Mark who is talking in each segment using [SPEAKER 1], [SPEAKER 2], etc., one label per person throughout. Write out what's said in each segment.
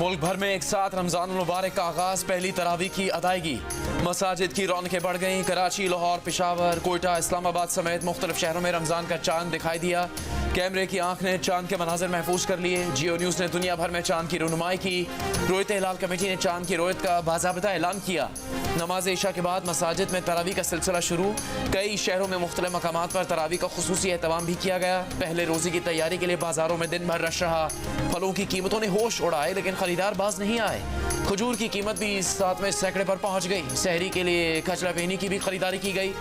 [SPEAKER 1] मुल्क भर में एक साथ रमजान मुबारक का आगाज, पहली तरावी की अदायगी, मसाजिद की रौनकें बढ़ गईं। कराची, लाहौर, पेशावर, कोयटा, इस्लामाबाद समेत मुख्तलिफ शहरों में रमजान का चांद दिखाई दिया। कैमरे की आंख ने चांद के मनाजिर महफूज कर लिए। जियो न्यूज़ ने दुनिया भर में चांद की रहनुमाई की। रोयत हिलाल कमेटी ने चांद की रोयत का बाज़ाबिता ऐलान किया। नमाज इशा के बाद मसाजिद में तरावी का सिलसिला शुरू। कई शहरों में मुख्तलिफ मकामात पर तरावी का खुसूसी एहतमाम भी किया गया। पहले रोज़ी की तैयारी के लिए बाजारों में दिन भर रश रहा। फलों की कीमतों ने होश उड़ाए, लेकिन खरीदार बाज नहीं आए। खजूर की कीमत भी 7वें सैकड़े पर पहुंच गई। सहरी के लिए खचला पेनी की भी खरीदारी की गई।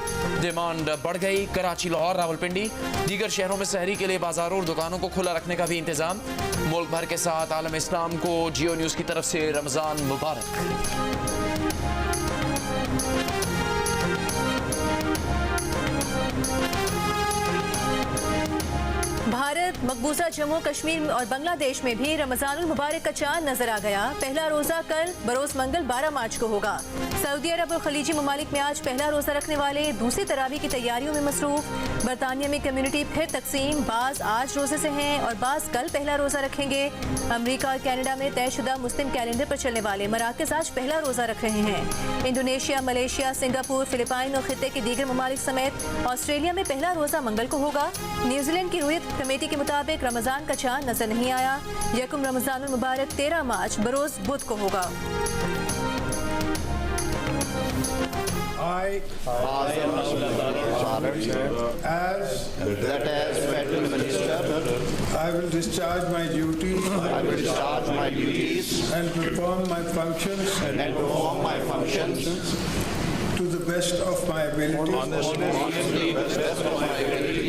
[SPEAKER 1] डिमांड बढ़ गई। कराची, लाहौर, रावलपिंडी, दीगर शहरों में सहरी के लिए बाजारों और दुकानों को खुला रखने का भी इंतजाम। मुल्क भर के साथ आलम इस्लाम को जियो न्यूज़ की तरफ से रमजान मुबारक।
[SPEAKER 2] भारत, मकबूजा जम्मू कश्मीर और बांग्लादेश में भी रमजानुल मुबारक का चांद नजर आ गया। पहला रोजा कल बरोज मंगल 12 मार्च को होगा। सऊदी अरब और खलीजी ममालिक में आज पहला रोजा रखने वाले दूसरी तरावी की तैयारियों में मसरूफ। बरतानिया में कम्युनिटी फिर तकसीम, बाज आज रोजे से हैं और बाज कल पहला रोजा रखेंगे। अमरीका और कनाडा में तयशुदा मुस्लिम कैलेंडर पर चलने वाले मराकज आज पहला रोजा रख रहे हैं। इंडोनेशिया, मलेशिया, सिंगापुर, फिलिपाइन और खित्ते के दीगर ममालिक समेत ऑस्ट्रेलिया में पहला रोजा मंगल को होगा। न्यूजीलैंड की रोयत कमेटी के मुताबिक रमजान का चांद नजर नहीं आया। यकुम रमजानुल मुबारक 13 मार्च बरोज बुध को होगा।
[SPEAKER 3] I as
[SPEAKER 4] Federal Minister,
[SPEAKER 3] I will discharge my duties
[SPEAKER 4] I will discharge my duties
[SPEAKER 3] and perform my functions
[SPEAKER 4] and perform my functions
[SPEAKER 3] to the best of my ability.
[SPEAKER 4] honestly to the best of my ability.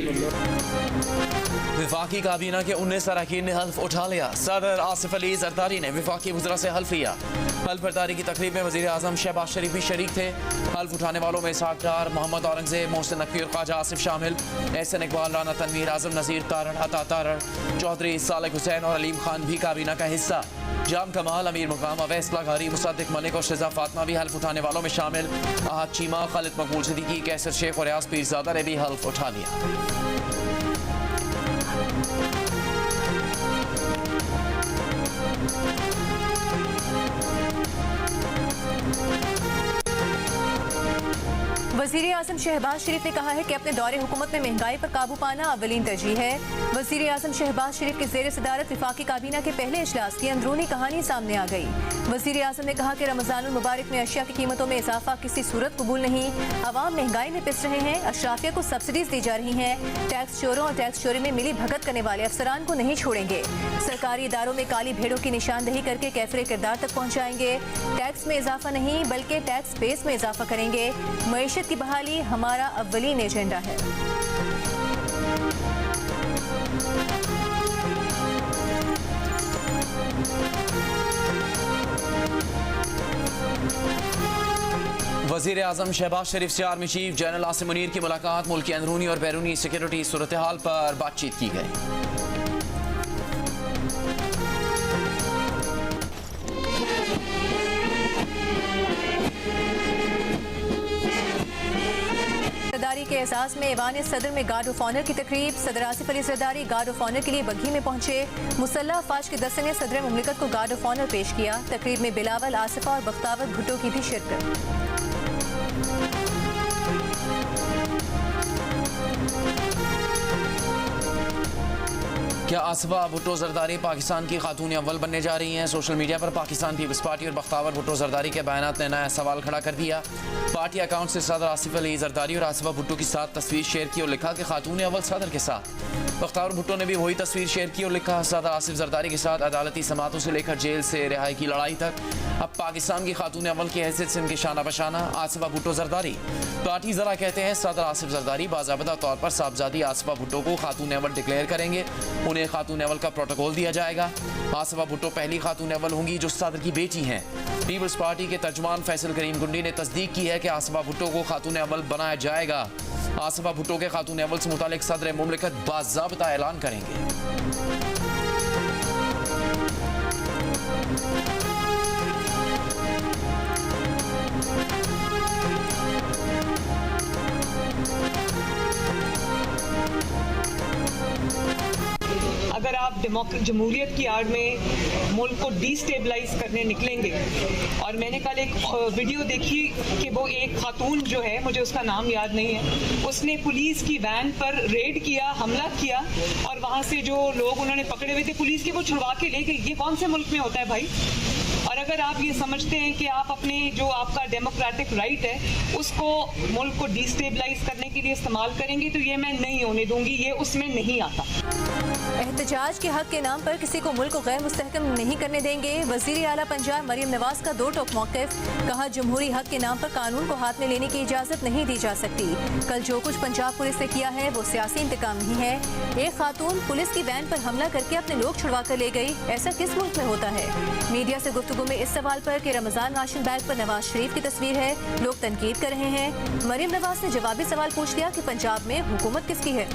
[SPEAKER 1] विफाकी काबीना के 19 अरकान ने हल्फ उठा लिया। सदर आसिफ अली जरदारी ने विफाकी वज़रा से हल्फ लिया। हल्फ बर्दारी की तकरीब में वज़ीर आज़म शहबाज शरीफ भी शरीक थे। हल्फ उठाने वालों में इसहाक डार, मोहम्मद औरंगज़ेब, मोहसिन नकवी और ख्वाजा आसिफ शामिल। एहसन इकबाल, राना तनवीर, आज़म नज़ीर तारड़, अता तारड़, चौधरी सालिक हुसैन और अलीम खान भी काबीना का हिस्सा। जाम कमाल, अमीर मुकाम, अवैस लाघारी, मुसद्दिक मलिक और शिजा फातिमा भी हल्फ उठाने वालों में शामिल। आहद चीमा, खालिद मकबूल सिद्दीकी, कैसर शेख और रियाज पीरज़ादा ने भी हल्फ उठा लिया।
[SPEAKER 2] वज़ीर आज़म शहबाज शरीफ ने कहा है कि अपने दौरे हुकूमत में महंगाई पर काबू पाना अव्वलीन तरजीह है। वज़ीर आज़म शहबाज शरीफ के ज़ेर सदारत विफाकी काबीना के पहले इजलास की अंदरूनी कहानी सामने आ गई। वज़ीर आज़म ने कहा कि रमजानुल मुबारक में अशिया की कीमतों में इजाफा किसी सूरत कबूल नहीं। अवाम महंगाई में पिस रहे हैं, अशराफिया को सब्सिडीज दी जा रही हैं। टैक्स चोरों और टैक्स चोरी में मिली भगत करने वाले अफसरान को नहीं छोड़ेंगे। सरकारी इदारों में काली भेड़ों की निशानदही करके कैफरे किरदार तक पहुँचाएंगे। टैक्स में इजाफा नहीं बल्कि टैक्स बेस में इजाफा करेंगे। मईशत की बहाली हमारा अव्वलीन एजेंडा है।
[SPEAKER 1] वज़ीर आज़म शहबाज शरीफ से army chief general Asim Munir की मुलाकात। मुल्क की अंदरूनी और बैरूनी सिक्योरिटी सूरत हाल पर बातचीत की गई।
[SPEAKER 2] जरदारी के एहसास में ऐवान सदर में गार्ड ऑफ ऑनर की तकरीब। सदर Asif Ali Zardari guard of honour के लिए बग्घी में पहुंचे। मुसल्लह अफवाज के दस्ते ने सदर मुमलिकत को गार्ड ऑफ ऑनर पेश किया। तकरीब में बिलावल, आसिफा और बख्तावर भुट्टो की भी शिरकत।
[SPEAKER 1] क्या आसिफा भुट्टो जरदारी पाकिस्तान की खातून अव्वल बनने जा रही हैं? सोशल मीडिया पर पाकिस्तान पीपल्स पार्टी और बख्तावर भुट्टो जरदारी के बयानात ने नया सवाल खड़ा कर दिया। पार्टी अकाउंट से सदर आसिफ अली जरदारी और आसिफा भुट्टो के साथ तस्वीर शेयर की और लिखा कि खातून अव्वल सदर के साथ। बख्तावर भुट्टो ने भी वही तस्वीर शेयर की और लिखा सदर आसिफ जरदारी के साथ अदालती समातों से लेकर जेल से रिहाई की लड़ाई तक। अब पाकिस्तान की खातून अव्वल की हैसियत से इनके शाना बशाना आसिफा भुट्टो जरदारी। पार्टी जरा कहते हैं सदर आसिफ जरदारी बाज़ाबिता तौर पर साहबजादी आसिफा भुट्टो को खातून अव्वल डिक्लेयर करेंगे। उन्हें खातून अव्वल का प्रोटोकॉल दिया जाएगा। आसिफा भुट्टो पहली खातून अव्वल होंगी जो सदर की बेटी हैं। पीपल्स पार्टी के तर्जुमान फैसल करीम गुंडी ने तस्दीक की है कि आसिफा भुट्टो को खातून अव्वल बनाया जाएगा। आसिफा भुट्टो के खातून अव्वल से मुतालिक सदर मुमलिकत बाज़ाबिता ऐलान करेंगे।
[SPEAKER 5] अगर आप जमहूरियत की आड़ में मुल्क को डिस्टेबलाइज करने निकलेंगे। और मैंने कल एक वीडियो देखी कि वो एक खातून जो है, मुझे उसका नाम याद नहीं है, उसने पुलिस की वैन पर रेड किया, हमला किया और वहाँ से जो लोग उन्होंने पकड़े हुए थे पुलिस के, वो छुड़वा के ले गई। ये कौन से मुल्क में होता है भाई? और अगर आप ये समझते हैं कि आप अपने जो आपका डेमोक्रेटिक राइट है उसको मुल्क को डिस्टेबलाइज करने के लिए इस्तेमाल करेंगे तो ये मैं नहीं होने दूंगी, ये उसमें नहीं आता।
[SPEAKER 2] एहतजाज के हक के नाम पर किसी को मुल्क को गैर मुस्तहकम नहीं करने देंगे। वज़ीर आला पंजाब मरीम नवाज का दो टोक मौक़िफ़, कहा जमहूरी हक के नाम पर कानून को हाथ में लेने की इजाज़त नहीं दी जा सकती। कल जो कुछ पंजाब पुलिस ने किया है वो सियासी इंतकाम नहीं है। एक खातून पुलिस की वैन पर हमला करके अपने लोग छुड़वा कर ले गई, ऐसा किस मुल्क में होता है? मीडिया से गुफ्तगू में इस सवाल पर कि रमजान राशन बैग पर नवाज शरीफ की तस्वीर है, लोग तनकीद कर रहे हैं। मरीम नवाज ने जवाबी सवाल पूछ लिया कि पंजाब में हुकूमत किसकी है?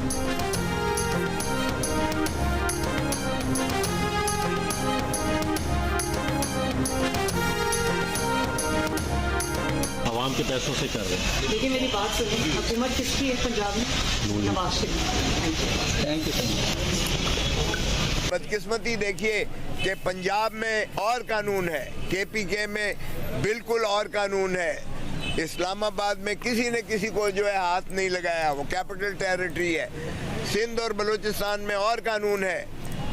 [SPEAKER 6] आवाम के पैसों से कर रहे हैं।
[SPEAKER 5] देखिए मेरी बात सुनिए, हुकूमत किसकी है पंजाब में? नवाज शरीफ।
[SPEAKER 6] Thank you.
[SPEAKER 7] बदकिस्मती देखिए कि पंजाब में और कानून है, KPK में बिल्कुल और कानून है। इस्लामाबाद में किसी ने किसी को जो है हाथ नहीं लगाया, वो कैपिटल टेरिटरी है। सिंध और बलूचिस्तान में और कानून है,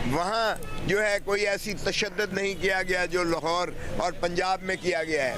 [SPEAKER 7] वहाँ जो है कोई ऐसी तशद्दुद नहीं किया गया जो लाहौर और पंजाब में किया गया है।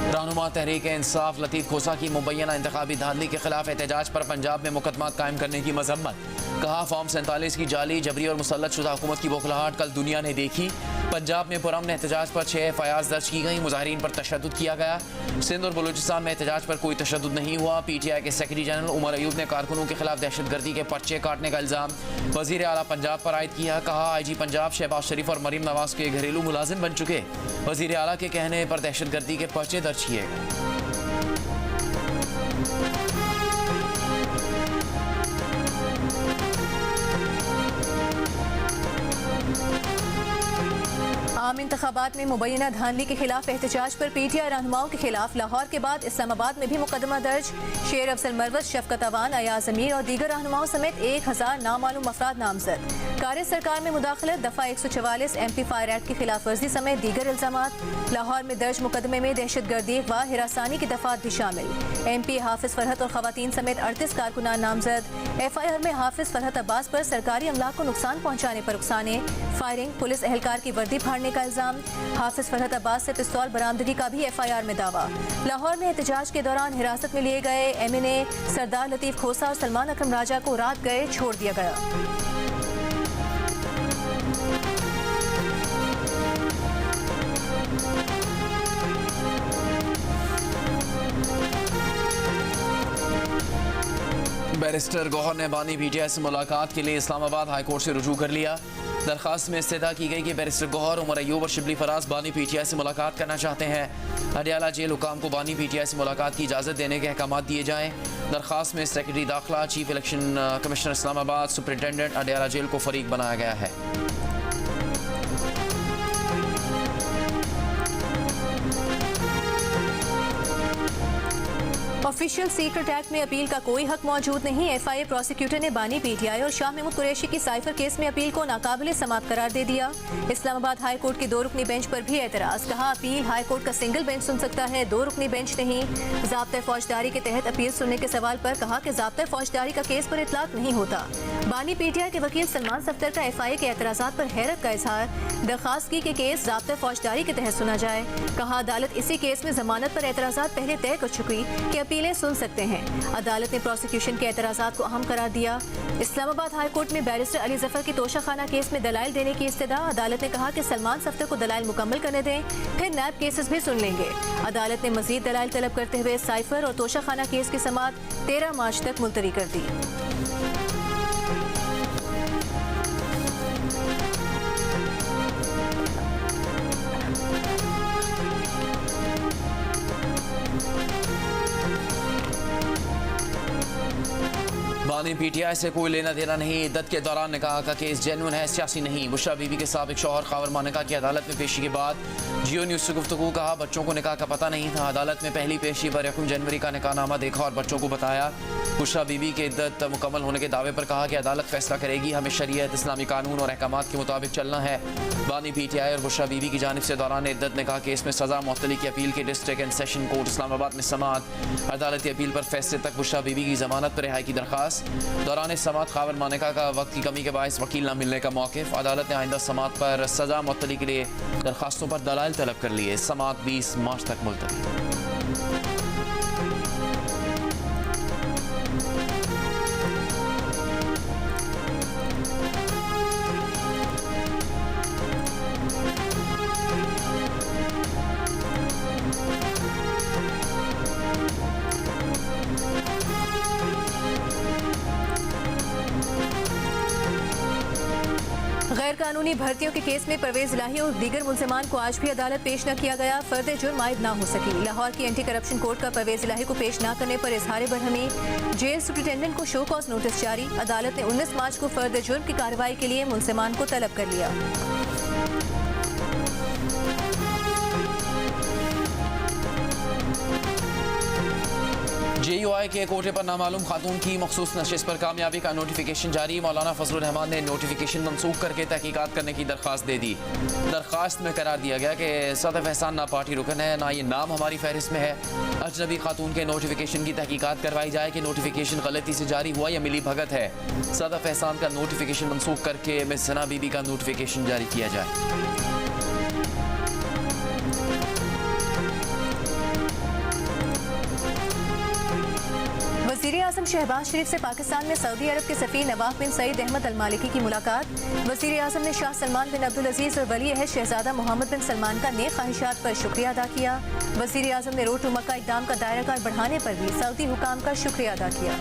[SPEAKER 1] रहनुमा तहरीक इंसाफ लतीफ़ खोसा की मुबैना इंतखाबी धांधली के खिलाफ एहतजाज पर पंजाब में मुकदमा कायम करने की मजम्मत। कहा फॉर्म 47 की जाली, जबरी और मुसल्लत शुदा हुकूमत की बौखलाहट कल दुनिया ने देखी। पंजाब में पुरअमन एहतजाज पर 6 FIR दर्ज की गई, मुजाहिरीन पर तशद्दुद किया गया। सिंध और बलूचिस्तान में एहतजाज पर कोई तशद्दुद नहीं हुआ। PTI के सेक्रेटरी जनरल उमर अयूब ने कारकुनों के खिलाफ दहशतगर्दी के पर्चे काटने का इल्ज़ाम वज़ीर आला पंजाब पर आयद किया। कहा IG पंजाब शहबाज शरीफ और मरीम नवाज के घरेलू मुलाजिम बन चुके, वज़ीर आला के कहने पर दहशतगर्दी के पर्चे दर्ज किए गए।
[SPEAKER 2] आम इंतखाबात में मुबैना धांधली के खिलाफ एहतजाज पर PTI रहनुमाओं के खिलाफ लाहौर के बाद इस्लामाबाद में भी मुकदमा दर्ज। शेर अफजल मरवत, शफकत अवान, अयाज अमीर और दीगर रहनुमाओं समेत 1000 नामालूम अफराद नामजद। कार्य सरकार में मुदाखलत, दफ़ा 144 MP फायर एक्ट की खिलाफ वर्जी समेत दीगर इल्जामात। लाहौर में दर्ज मुकदमे में दहशतगर्दी व हिरासानी की दफात भी शामिल। MP हाफिज फरहत और खवातीन समेत 38 कारकुनान नामजद। FIR में हाफिज फरहत अब्बास पर सरकारी अमलाक को नुकसान पहुँचाने पर उकसाने, फायरिंग, पुलिस एहलकार की वर्दी फाड़ने का इल्जाम। हाफिज फरहत अब्बास से पिस्तौल बरामदगी का भी FIR में दावा। लाहौर में एहतजाज के दौरान हिरासत में लिए गए MNA सरदार लतीफ खोसा और सलमान अकरम राजा को रात गए छोड़ दिया गया।
[SPEAKER 1] बैरिस्टर गौहर ने बानी PTI से मुलाकात के लिए इस्लामाबाद हाई कोर्ट से रुजू कर लिया। दरखास्त में इस्तदा की गई कि बैरिस्टर गौहर, उमर अयूब और शिबली फराज बानी PTI से मुलाकात करना चाहते हैं। अडियाला जेल हुकाम को बानी PTI से मुलाकात की इजाज़त देने के अहकाम दिए जाएँ। दरखास्त में सेक्रेटरी दाखिला, chief election commissioner Islamabad, superintendent Adiala jail को फरीक बनाया गया है।
[SPEAKER 2] ऑफिशियल सीक्रेट एक्ट में अपील का कोई हक मौजूद नहीं। FIA प्रोसिक्यूटर ने बानी PTI और शाह महमूद कुरैशी की साइफर केस में अपील को नाकाबिले समाअत करार दे दिया। इस्लामाबाद हाई कोर्ट के 2 रुकनी बेंच पर भी एतराज। कहा अपील हाई कोर्ट का सिंगल बेंच सुन सकता है, 2 रुकनी बेंच नहीं। ज़ाब्ता फौजदारी के तहत अपील सुनने के सवाल पर कहा कि ज़ाब्ता फौजदारी का केस पर इतलाक नहीं होता। बानी PTI के वकील सलमान सफ्तर का FIA के एतराज़ात पर हैरत का इजहार। दरखास्त की कि केस ज़ाब्ता फौजदारी के तहत सुना जाए। कहा अदालत इसी केस में जमानत पर एतराज़ात पहले तय कर चुकी कि अपीलें सुन सकते हैं। अदालत ने प्रोसिक्यूशन के एतराज़ात को अहम करार दिया। इस्लामाबाद हाई कोर्ट में बैरिस्टर अली जफर की तोशाखाना केस में दलाइल देने की इस्तदा। अदालत ने कहा कि सलमान सफ्तर को दलाइल मुकम्मल करने दें, फिर नैब केसेस भी सुन लेंगे। अदालत ने मजीद दलाइल तलब करते हुए साइफर और तोशाखाना केस की समाअत 13 मार्च तक मुलतवी कर दी।
[SPEAKER 1] बानी बानी PTI से कोई लेना देना नहीं। इद्दत के दौरान ने कहा केस जेन्युइन है, सियासी नहीं। बुशरा बीबी के साबिक शौहर कावर मानिका की अदालत में पेशी के बाद जियो न्यूज़ से गुफ्तगू। कहा बच्चों को निकाह का पता नहीं था। अदालत में पहली पेशी पर 1 जनवरी का निकाहनामा देखा और बच्चों को बताया। बुशरा बीबी के इद्दत मुकम्मल होने के दावे पर कहा कि अदालत फैसला करेगी। हमें शरीयत, इस्लामी कानून और अहकामात के मुताबिक चलना है। बानी PTI और बुशरा बीबी की जानिब से दौरान इद्दत ने कहा केस में सजा मुअत्तली की अपील के district and session court Islamabad में समाअत। अदालती अपील पर फैसले तक बुशरा बीबी की जमानत पर रिहाई की दरख्वास्त। दौरान समाअत कावर मानिका का वक्त की कमी के बायस वकील न मिलने का मौक़िफ़। अदालत ने आइंदा समाअत पर सजा मुअत्तली के लिए दरखास्तों पर दलाइल तलब कर लिए। समाअत 20 मार्च तक मुलतवी।
[SPEAKER 2] गैर कानूनी भर्तियों के केस में परवेज इलाही और दीगर मुल्जिमान को आज भी अदालत पेश न किया गया। फर्द जुर्म आयद न हो सकी। लाहौर की एंटी करप्शन कोर्ट का परवेज इलाही को पेश न करने पर इजहार बरहमी। जेल सुप्रिंटेंडेंट को शो कॉज नोटिस जारी। अदालत ने 19 मार्च को फर्द जुर्म की कार्रवाई के लिए मुल्जिमान को तलब कर लिया।
[SPEAKER 1] JUI के कोटे पर नामालूम खातून की मखसूस नशिस्त पर कामयाबी का नोटिफिकेशन जारी। मौलाना फजलुर रहमान ने नोटिफिकेशन मनसूख करके तहकीकात करने की दरख्वास्त दे दी। दरख्वास्त में करार दिया गया कि सदफ एहसान ना पार्टी रुकन है, ना ये नाम हमारी फहरिस्त में है। अजनबी खातून के नोटिफिकेशन की तहकीकात करवाई जाए कि नोटिफिकेशन गलती से जारी हुआ या मिली भगत है। सदफ एहसान का नोटिफिकेशन मनसूख करके मिस सना बीबी का नोटिफिकेशन जारी किया जाए।
[SPEAKER 2] वज़ीर आज़म शहबाज शरीफ से पाकिस्तान में सऊदी अरब के सफ़ीर नवाफ बिन सईद अहमद अल मालिकी की मुलाकात। वज़ीर आज़म ने शाह सलमान बिन अब्दुल अजीज़ और वली अहद शहजादा मोहम्मद बिन सलमान का नेक ख्वाहिशात पर शुक्रिया अदा किया। वज़ीर आज़म ने रोड टू मक्का इक़दाम का दायराकार बढ़ाने पर भी सऊदी हुकाम का शुक्रिया अदा किया।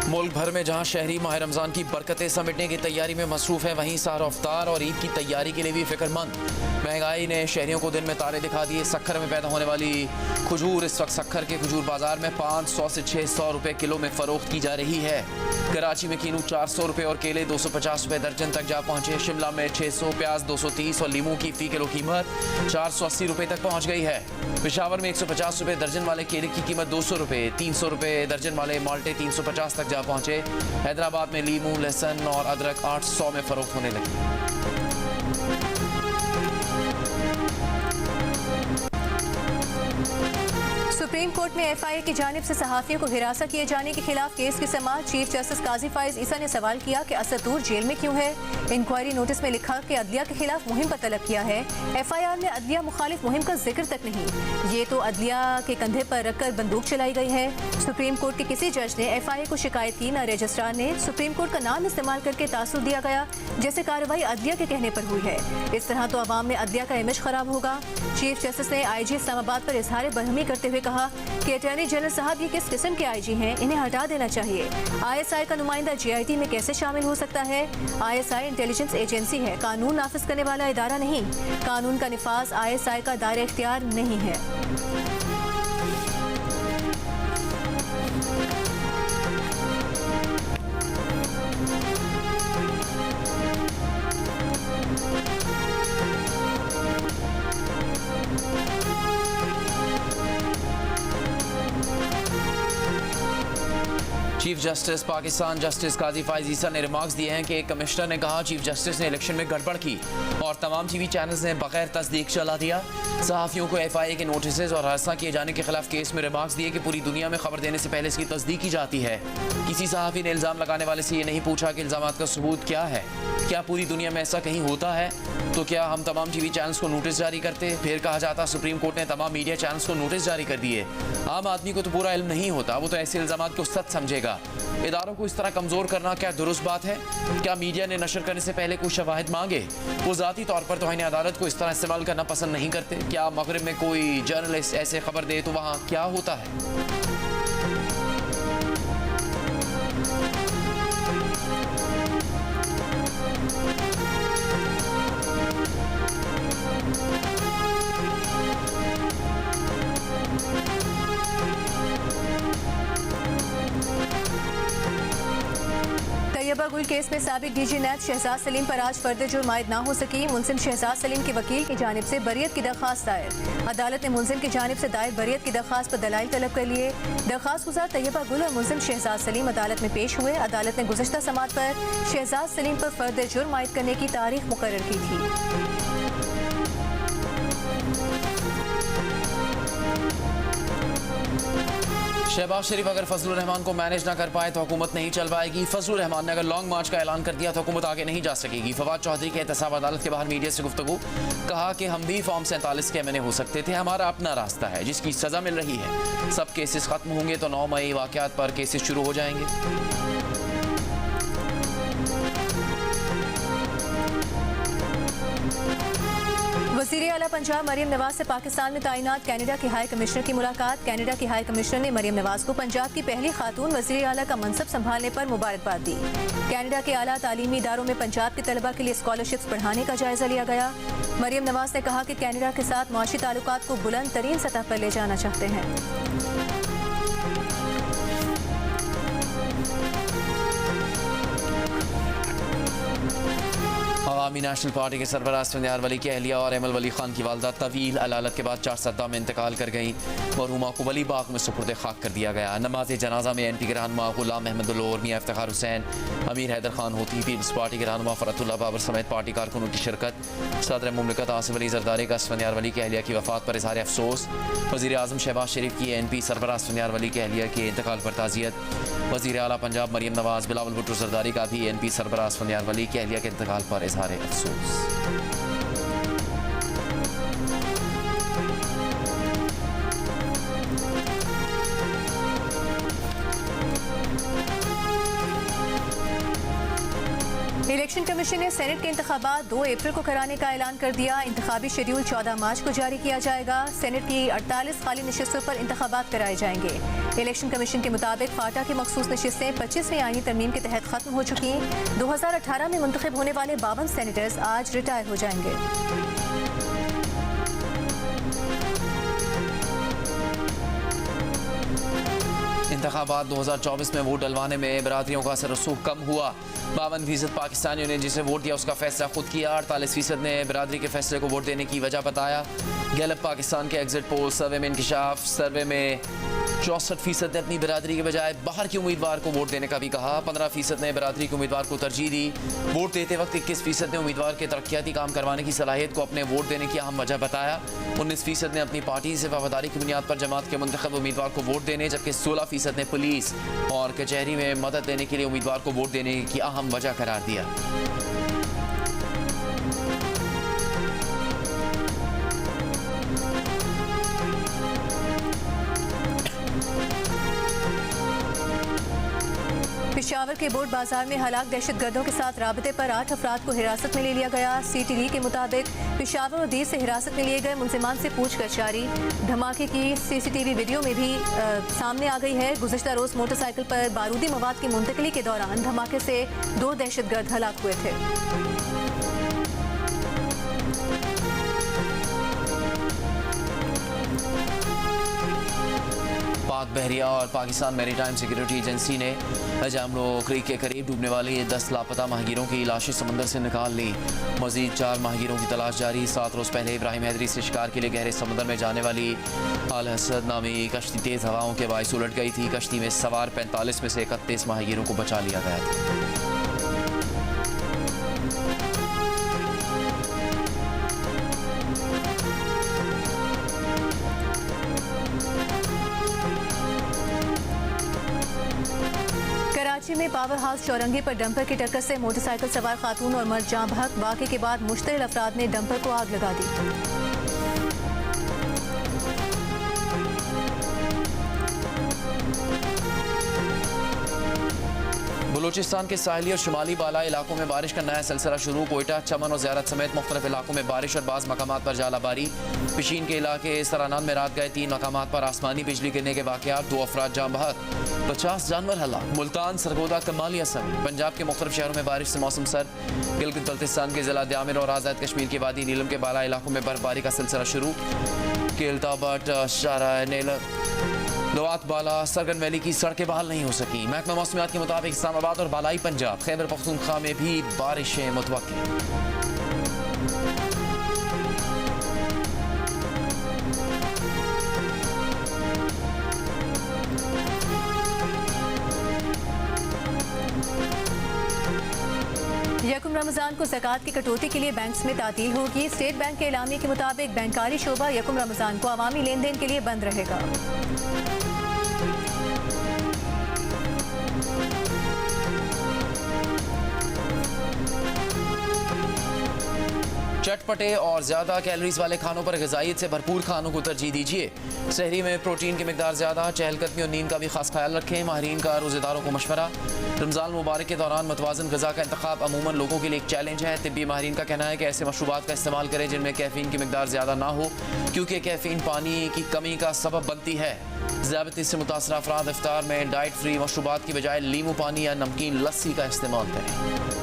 [SPEAKER 1] मुल्क भर में जहां शहरी माह रमज़ान की बरकतें समेटने की तैयारी में मसरूफ़ है, वहीं सार अफ्तार और ईद की तैयारी के लिए भी फिक्रमंद। महंगाई ने शहरियों को दिन में तारे दिखा दिए। सक्खर में पैदा होने वाली खजूर इस वक्त सक्खर के खजूर बाजार में 500 से 600 रुपए किलो में फ़रोख्त की जा रही है। कराची में कीनू 400 रुपए और केले 250 रुपए दर्जन तक जा पहुँचे। शिमला में 600, प्याज 230 और लीमू की फ़ी किलो कीमत 480 रुपए तक पहुँच गई है। पेशावर में 150 रुपए दर्जन वाले केले की कीमत 200 रुपए, 300 रुपए दर्जन वाले माल्टे 350 तक जा पहुँचे। हैदराबाद में लीमू, लहसुन और अदरक 800 में फ़रोख्त होने लगी।
[SPEAKER 2] सुप्रीम कोर्ट में FIA की जानिब से सहाफ़ियों को हिरासत किए जाने के खिलाफ केस की समाअत। चीफ जस्टिस काजी फाइज ईसा ने सवाल किया कि असदूर जेल में क्यों है। इंक्वायरी नोटिस में लिखा कि अदलिया के खिलाफ मुहिम का तलब किया है। FIR में अदलिया मुखालिफ मुहिम का जिक्र तक नहीं। ये तो अदलिया के कंधे पर रखकर बंदूक चलाई गई है। सुप्रीम कोर्ट के किसी जज ने FIA को शिकायत की, न रजिस्ट्रार ने। सुप्रीम कोर्ट का नाम इस्तेमाल करके तासुर दिया गया जैसे कार्रवाई अदलिया के कहने पर हुई है। इस तरह तो अवाम में अदलिया का इमेज खराब होगा। चीफ जस्टिस ने IG इस्लामाबाद पर इजहार बरहमी करते हुए कहा कि अटॉर्नी जनरल साहब ये किस किस्म के IG हैं, इन्हें हटा देना चाहिए। ISI का नुमाइंदा GIT में कैसे शामिल हो सकता है? ISI इंटेलिजेंस एजेंसी है, कानून नाफिज करने वाला इदारा नहीं। कानून का निफाज ISI का दायरा इख्तियार नहीं है।
[SPEAKER 1] चीफ जस्टिस पाकिस्तान जस्टिस काजी फाइज ईसा ने रिमार्क्स दिए हैं कि एक कमिश्नर ने कहा चीफ जस्टिस ने इलेक्शन में गड़बड़ की और तमाम TV चैनल्स ने बगैर तस्दीक चला दिया। सहाफ़ियों को FIA के नोटिस और हादसा किए जाने के खिलाफ केस में रिमार्क्स दिए कि पूरी दुनिया में खबर देने से पहले इसकी तस्दीक की जाती है। किसी सहाफ़ी ने इल्ज़ाम लगाने वाले से ये नहीं पूछा कि इल्ज़ामात का सबूत क्या है। क्या पूरी दुनिया में ऐसा कहीं होता है? तो क्या हम तमाम TV चैनल्स को नोटिस जारी करते? फिर कहा जाता सुप्रीम कोर्ट ने तमाम मीडिया चैनल्स को नोटिस जारी कर दिए। आम आदमी को तो पूरा इल्म नहीं होता, वो तो ऐसे इल्ज़ामात को सच समझेगा। इदारों को इस तरह कमज़ोर करना क्या दुरुस्त बात है? क्या मीडिया ने नशर करने से पहले कोई शवाहिद मांगे? वो ज़ाती तौर पर तौहीन अदालत को इस तरह इस्तेमाल करना पसंद नहीं करते। क्या मगरिब में कोई जर्नलिस्ट ऐसे खबर दे तो वहाँ क्या होता है?
[SPEAKER 2] तैयबा गुल केस में साबिक डीजी नेट शहजाद सलीम पर आज फर्द जुर्म आयद ना हो सकी। मुलजिम शहजाद सलीम के वकील की जानिब से बरियत की दरख्वास्त दायर। अदालत ने मुलजिम की जानिब से दायर बरियत की दरख्वास्त पर दलाइल तलब कर लिए। दरख्वास्त गुजार तैयबा गुल और मुलजिम शहजाद सलीम अदालत में पेश हुए। अदालत ने गुज़श्ता समाअत पर शहजाद सलीम पर फर्द जुर्म आयद करने की तारीख मुकर्रर की थी।
[SPEAKER 1] शहबाज शरीफ अगर फजलुर रहमान को मैनेज ना कर पाए तो हुकूमत नहीं चल पाएगी। फजलुर रहमान ने अगर लॉन्ग मार्च का ऐलान कर दिया तो हुकूमत आगे नहीं जा सकेगी। फवाद चौधरी के एहतसाब अदालत के बाहर मीडिया से गुफ्तगू, कहा कि हम भी फॉर्म 47 के एमएनए हो सकते थे, हमारा अपना रास्ता है जिसकी सज़ा मिल रही है। सब केसेस खत्म होंगे तो 9 मई वाक़यात पर केसेस शुरू हो जाएंगे।
[SPEAKER 2] वज़ीर आला पंजाब मरियम नवाज से पाकिस्तान में तैनात कैनेडा के हाई कमिश्नर की मुलाकात। कैनेडा के हाई कमिश्नर ने मरियम नवाज को पंजाब की पहली खातून वज़ीर आला का मनसब संभालने पर मुबारकबाद दी। कैनेडा के आला तालीमी इदारों में पंजाब के तलबा के लिए स्कॉलरशिप्स बढ़ाने का जायजा लिया गया। मरियम नवाज ने कहा कि कैनेडा के साथ माशी ताल्लुकात को बुलंद तरीन सतह पर ले जाना चाहते हैं।
[SPEAKER 1] अवामी नेशनल पार्टी के सरबराह सुनियार वली की अहलिया और एमल वली खान की वालदा तवील अलालत के बाद 4 सद्दा में इंतकाल कर गई। मरहूमा को वली बाग में सुपुर्द खाक कर दिया गया। नमाज जनाजा में NP के रहनुमा गुलाम अहमद लोर, मियां इफ्तिखार हुसैन, अमीर हैदर खान होती, पीपल्स पार्टी के रहनुमा फरतुल्लाह बाबर समेत पार्टी कारकुनों की शिरकत। सदर मुमलिकत आसिफ अली जरदारी का सुनियार वली की अहलिया की वफात पर इज़हार अफसोस। वज़ीर आज़म शहबाज शरीफ की NP सरबराह सुनियार वली की अहलिया के इंतकाल पर ताज़ियत। वज़ीर आला पंजाब मरियम नवाज बिलावल भुट्टो जरदारी का भी NP सरबराह सुनियार वली की अहलिया के इंतकाल पर इज़हार अफसोस।
[SPEAKER 2] इलेक्शन कमीशन ने सेनेट के इंतखाबात 2 अप्रैल को कराने का ऐलान कर दिया। इंतखाबी शेड्यूल 14 मार्च को जारी किया जाएगा। सेनेट की 48 खाली नशिस्तों पर इंतखाबात कराए जाएंगे। इलेक्शन कमीशन के मुताबिक फाटा की मखसूस नशिस्तें 25वीं आईनी तरमीम के तहत खत्म हो चुकी। 2018 में मुंतखब होने वाले 52 सेनेटर्स आज रिटायर हो जाएंगे।
[SPEAKER 1] इंतखाबात 2024 में वोट डलवाने में बरादरियों का असर रसूख कम हुआ। 52% पाकिस्तानियों ने जिसे वोट दिया उसका फैसला खुद किया। 48% ने बरादरी के फैसले को वोट देने की वजह बताया। गैलप पाकिस्तान के एग्जिट पोल सर्वे में इंकशाफ सर्वे में 64% ने अपनी बरादरी के बजाय बाहर के उम्मीदवार को वोट देने का भी कहा। 15% ने बरादरी के उम्मीदवार को तरजीह दी। वोट देते वक्त 21% ने उम्मीदवार के तरक्याती काम करवाने की सलाहियत को अपने वोट देने की अहम वजह बताया। 19% ने अपनी पार्टी से वफादारी की बुनियाद पर जमात के मुंतखब उम्मीदवार को वोट देने, जबकि 16% ने पुलिस और कचहरी में मदद देने के लिए उम्मीदवार को वोट देने की अहम वजह करार दिया।
[SPEAKER 2] पेशावर के बोर्ड बाजार में हलाक दहशतगर्दों के साथ राबते पर 8 अफराद को हिरासत में ले लिया गया। CTV के मुताबिक पेशावर और दीर से हिरासत में लिए गए मुलजिमान से पूछताछ जारी। धमाके की CCTV वीडियो में भी सामने आ गई है। गुज़श्ता रोज मोटरसाइकिल पर बारूदी मवाद की मुंतकिली के दौरान धमाके से 2 दहशतगर्द हलाक हुए थे।
[SPEAKER 1] पाक बहरिया और पाकिस्तान मैरीटाइम सिक्योरिटी एजेंसी ने जामलो क्रीक के करीब डूबने वाली 10 लापता माहिरों की लाशें समंदर से निकाल ली। मजीद 4 माहिरों की तलाश जारी। 7 रोज़ पहले इब्राहिम हैदरी से शिकार के लिए गहरे समुद्र में जाने वाली आल हसद नामी कश्ती तेज़ हवाओं के बायस उलट गई थी। कश्ती में सवार 45 में से 31 माहिरों को बचा लिया गया था।
[SPEAKER 2] कराची में पावर हाउस चौरंगी पर डंपर की टक्कर से मोटरसाइकिल सवार खातून और मर्द जाँ बहक। वाक़े के बाद मुश्तइल अफराद ने डंपर को आग लगा दी।
[SPEAKER 1] बलूचिस्तान के साहिली और शुमाली बाला इलाकों में बारिश का नया सिलसिला शुरू। कोयटा, चमन और ज़ियारत समेत मुख्तलिफ इलाकों में बारिश और बाज़ मकामात पर जालाबारी। पिशीन के इलाके सरानान में रात गए 3 मकामात पर आसमानी बिजली गिरने के वाक़यात। 2 अफराद जाँ बहक, 50 जानवर हलाक। मुल्तान, सरगोदा, कमालिया समेत पंजाब के मुख्तलिफ शहरों में बारिश से मौसम सर्द। गिलगित बल्तिस्तान के ज़िला द्यामिर और आज़ाद कश्मीर के वादी नीलम के बाला इलाकों में बर्फबारी का सिलसिला शुरू। केलताबट, शारा नीलम लवात बाला सरगन वैली की सड़कें बहाल नहीं हो सकी। महकमा मौसमियात के मुताबिक इस्लामाबाद और बालाई पंजाब खैबर पख्तूनख्वा में भी बारिशें मुतवक्किल।
[SPEAKER 2] यकुम रमजान को ज़कात की कटौती के लिए बैंक्स में तातील होगी। स्टेट बैंक के एलामिया के मुताबिक बैंकारी शोबा यकुम रमजान को अवामी लेन देन के लिए बंद रहेगा।
[SPEAKER 1] चटपटे और ज़्यादा कैलोरीज वाले खानों पर ग़िज़ाइयत से भरपूर खानों को तरजीह दीजिए। सहरी में प्रोटीन की मिकदार ज़्यादा, चहलकदमी और नींद का भी खास ख्याल रखें। माहिरीन का रोज़ेदारों को मशवरा। रमज़ान मुबारक के दौरान मतवाज़न ग़िज़ा का इंतखाब अमूमन लोगों के लिए एक चैलेंज है। तिब्बी माहिरीन का कहना है कि ऐसे मशरूबात का इस्तेमाल करें जिनमें कैफ़ीन की मिकदार ज़्यादा ना हो, क्योंकि कैफ़ीन पानी की कमी का सबब बनती है। ज़ियादती से मुतासर अफराद इफ्तार में डाइट फ्री मशरूबात की बजाय लीमू पानी या नमकीन लस्सी का इस्तेमाल करें।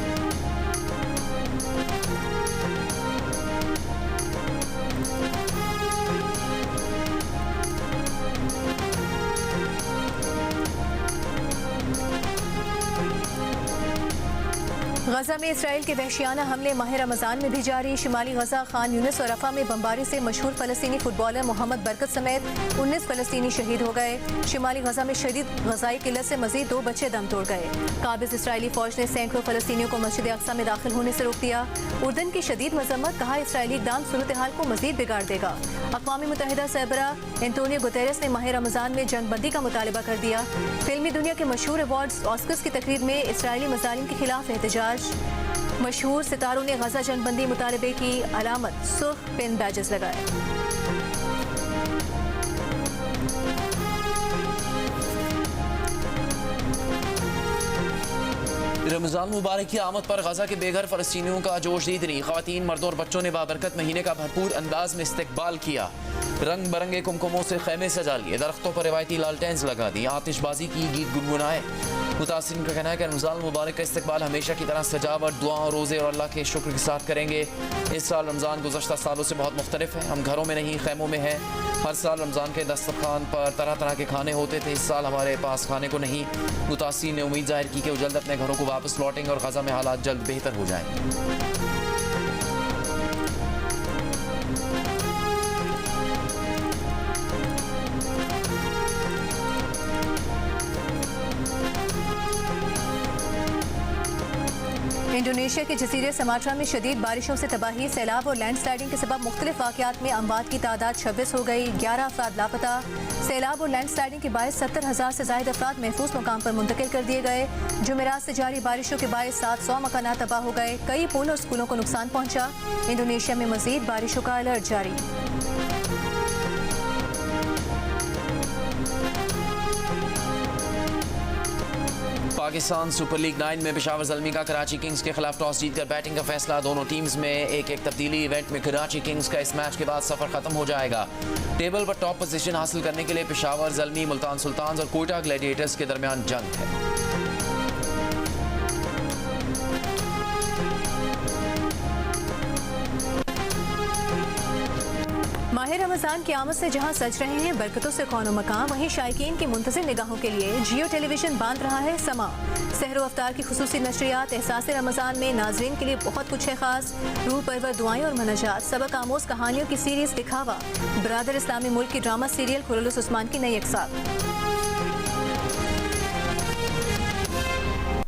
[SPEAKER 2] गजा में इसराइल के वहशियाना हमले माह रमजान में भी जारी। शिमाली गजा खान यूनिस और रफा में बमबारी से मशहूर फलस्तीनी फुटबॉलर मोहम्मद बरकत समेत 19 फलस्तीनी शहीद हो गए। शिमाली गजा में शदीद गजाई किल्लत से मजीद 2 बच्चे दम तोड़ गए। काबिज इसराइली फौज ने सैकड़ों फलस्तीनियों को मस्जिद अक्सा में दाखिल होने से रोक दिया। उर्दन की शदीद मजम्मत, कहा इसराइली इक़दाम सूरत हाल को मजीद बिगाड़ देगा। अक़वाम मुत्तहिदा सरबरा एंटोनियो गुतेरेस ने माह रमजान में जंगबंदी का मुतालबा कर दिया। फिल्मी दुनिया के मशहूर अवार्ड्स ऑस्कर्स की तकरीब में इसराइली मज़ालिम के खिलाफ एहतजाज। मशहूर सितारों ने गजा जंगबंदी मुतालबे की अलामत सुर्ख पिन बैजेस लगाए।
[SPEAKER 1] रमज़ान मुबारक की आमद पर गजा के बेघर फ़लस्तीनियों का जोश दीद नहीं। ख़वातीन, मर्दों और बच्चों ने बाबरकत महीने का भरपूर अंदाज में इस्तकबाल किया। रंग बरंगे कुमकुमों से खैमे सजा लिए, दरख्तों पर रिवायती लालटेन्स लगा दी, आतिशबाजी की, गीत गुनगुनाए। मुतासिरीन का कहना है कि रमज़ान मुबारक का इस्तकबाल हमेशा की तरह सजावट, दुआ, रोज़े और अल्लाह के शुक्र के साथ करेंगे। इस साल रमज़ान गुज़श्ता सालों से बहुत मुख्तलिफ है। हम घरों में नहीं, खैमों में हैं। हर साल रमज़ान के दस्तरखान पर तरह तरह के खाने होते थे। इस साल हमारे पास खाने को नहीं। मुतासिरीन ने उम्मीद जाहिर की कि वो जल्द अपने घरों को वापस लौटेंगे और गजा में हालात जल्द बेहतर हो जाएंगे।
[SPEAKER 2] इंडोनेशिया के जजीरे समाट्रा में शदीद बारिशों से तबाही, सैलाब और लैंड स्लाइडिंग के सबब मुख्तलिफ वाक़यात में अमवात की तादाद 26 हो गई। 11 अफराद लापता। सैलाब और लैंड स्लाइडिंग के बायस 70,000 से ज़ायद अफराद महफूज मकाम पर मुंतकिल कर दिए गए। जुमेरात से जारी बारिशों के बायस 700 मकानात तबाह हो गए। कई पुल और स्कूलों को नुकसान पहुंचा। इंडोनेशिया में मजीद बारिशों का अलर्ट जारी।
[SPEAKER 1] पाकिस्तान सुपर लीग 9 में पेशावर ज़ल्मी का कराची किंग्स के खिलाफ टॉस जीतकर बैटिंग का फैसला। दोनों टीम्स में एक एक तब्दीली। इवेंट में कराची किंग्स का इस मैच के बाद सफर खत्म हो जाएगा। टेबल पर टॉप पोजीशन हासिल करने के लिए पेशावर ज़ल्मी, मुल्तान सुल्तान्स और कोयटा ग्लैडिएटर्स के दरमियान जंग है।
[SPEAKER 2] माह रमजान की आमद से जहां सज रहे हैं बरकतों से कौनो मकान, वहीं शायकीन की मुंतज़िर निगाहों के लिए जियो टेलीविजन बांध रहा है समा। सहर अफ्तार की खुसूसी नशरियात, एहसास रमजान में नाजरीन के लिए बहुत कुछ है खास। रूह परवर दुआएं और मनाजात, सबक आमोज कहानियों की सीरीज दिखावा, बरादर इस्लामी मुल्क की ड्रामा सीरियल खुरलुस उस्मान की नई अक़साम।